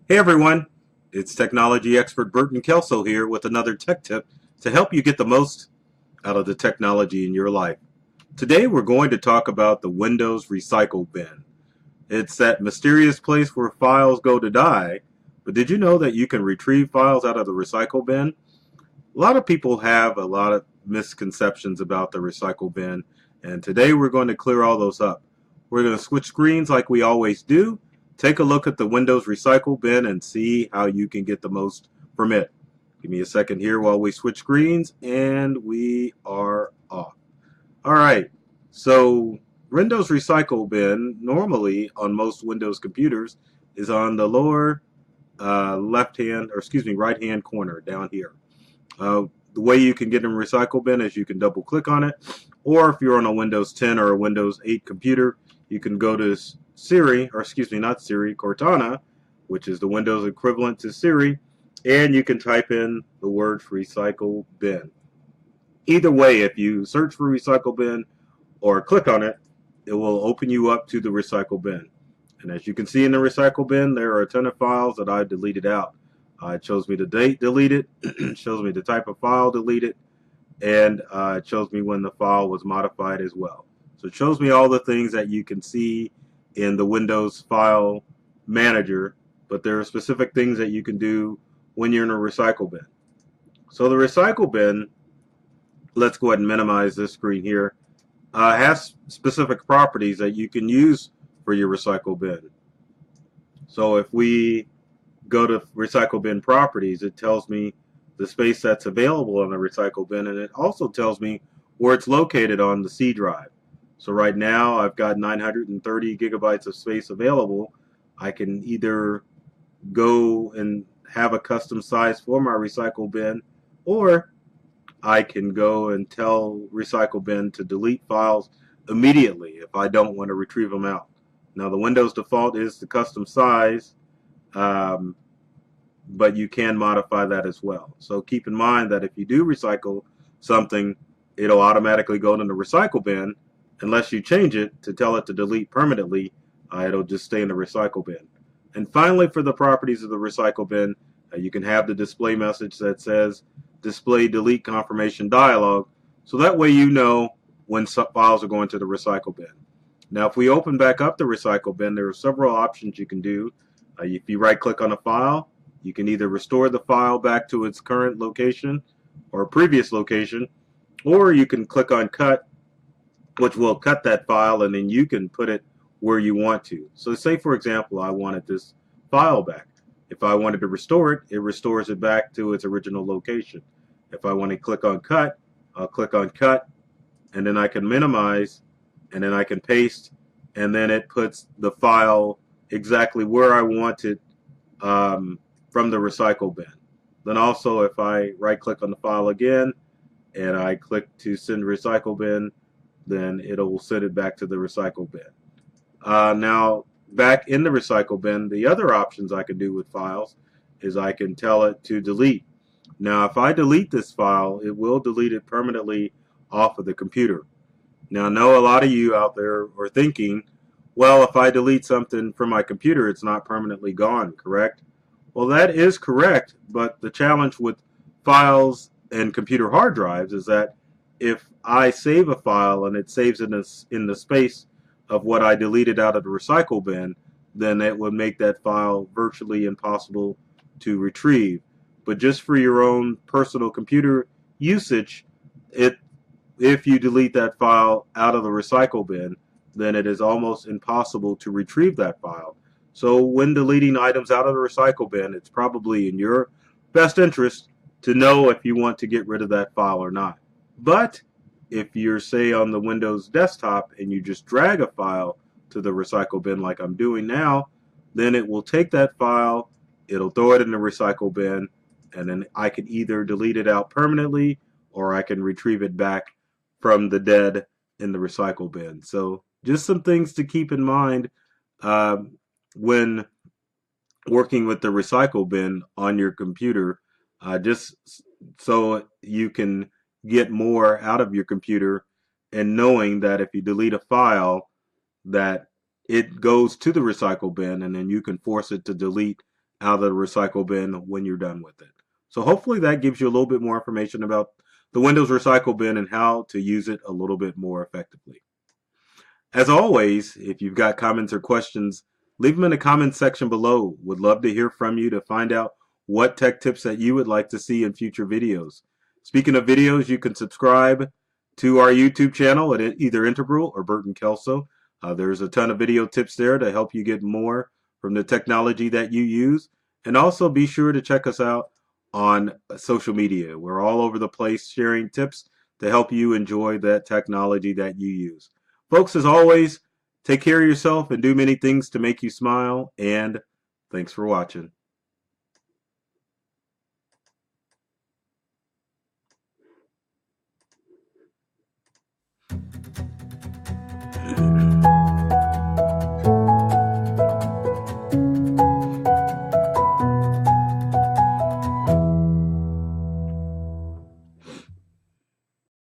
Hey everyone, it's technology expert Burton Kelso here with another tech tip to help you get the most out of the technology in your life. Today we're going to talk about the Windows Recycle Bin. It's that mysterious place where files go to die, but did you know that you can retrieve files out of the recycle bin? A lot of people have a lot of misconceptions about the recycle bin, and today we're going to clear all those up. We're going to switch screens like we always do, take a look at the Windows recycle bin, and see how you can get the most from it. Give me a second here while we switch screens, and we are off. All right, so Windows recycle bin normally on most Windows computers is on the lower left hand, or excuse me, right hand corner down here. The way you can get in recycle bin is you can double click on it, or if you're on a Windows 10 or a Windows 8 computer, you can go to Siri, or excuse me, not Siri, Cortana, which is the Windows equivalent to Siri, and you can type in the word recycle bin. Either way, if you search for recycle bin or click on it, it will open you up to the recycle bin. And as you can see in the recycle bin, there are a ton of files that I deleted out. It shows me the date deleted, it shows me the type of file deleted, and it shows me when the file was modified as well. So it shows me all the things that you can see in the Windows File Manager, but there are specific things that you can do when you're in a recycle bin. So the recycle bin, let's go ahead and minimize this screen here, has specific properties that you can use for your recycle bin. So if we go to recycle bin properties, it tells me the space that's available on the recycle bin, and it also tells me where it's located on the C drive. So right now I've got 930 gigabytes of space available. I can either go and have a custom size for my recycle bin, or I can go and tell recycle bin to delete files immediately if I don't want to retrieve them out. Now the Windows default is the custom size, um, but you can modify that as well. So keep in mind that if you do recycle something, it'll automatically go in the recycle bin unless you change it to tell it to delete permanently. It'll just stay in the recycle bin. And finally, for the properties of the recycle bin, you can have the display message that says display delete confirmation dialog, so that way you know when files are going to the recycle bin. Now if we open back up the recycle bin, there are several options you can do. If you right click on a file, you can either restore the file back to its current location or previous location, or you can click on cut, which will cut that file, and then you can put it where you want to. So say for example I wanted this file back. If I wanted to restore it, it restores it back to its original location. If I want to click on cut, I'll click on cut, and then I can minimize, and then I can paste, and then it puts the file exactly where I want it from the recycle bin. Then also if I right click on the file again and I click to send recycle bin, then it'll send it back to the recycle bin. Now back in the recycle bin, the other options I can do with files is I can tell it to delete. Now if I delete this file, it will delete it permanently off of the computer. Now I know a lot of you out there are thinking, well, if I delete something from my computer, it's not permanently gone, correct? Well, that is correct, but the challenge with files and computer hard drives is that if I save a file and it saves in the space of what I deleted out of the recycle bin, then it would make that file virtually impossible to retrieve. But just for your own personal computer usage, if you delete that file out of the recycle bin, then it is almost impossible to retrieve that file. So when deleting items out of the recycle bin, it's probably in your best interest to know if you want to get rid of that file or not. But if you're, say, on the Windows desktop and you just drag a file to the recycle bin like I'm doing now, then it will take that file, it'll throw it in the recycle bin, and then I can either delete it out permanently or I can retrieve it back from the dead in the recycle bin. So just some things to keep in mind when working with the recycle bin on your computer, just so you can get more out of your computer, and knowing that if you delete a file that it goes to the recycle bin and then you can force it to delete out of the recycle bin when you're done with it. So hopefully that gives you a little bit more information about the Windows recycle bin and how to use it a little bit more effectively. As always, if you've got comments or questions, leave them in the comments section below. Would love to hear from you to find out what tech tips that you would like to see in future videos. Speaking of videos, you can subscribe to our YouTube channel at either Integral or Burton Kelso. There's a ton of video tips there to help you get more from the technology that you use. And also be sure to check us out on social media. We're all over the place sharing tips to help you enjoy that technology that you use. Folks, as always, take care of yourself and do many things to make you smile. And thanks for watching.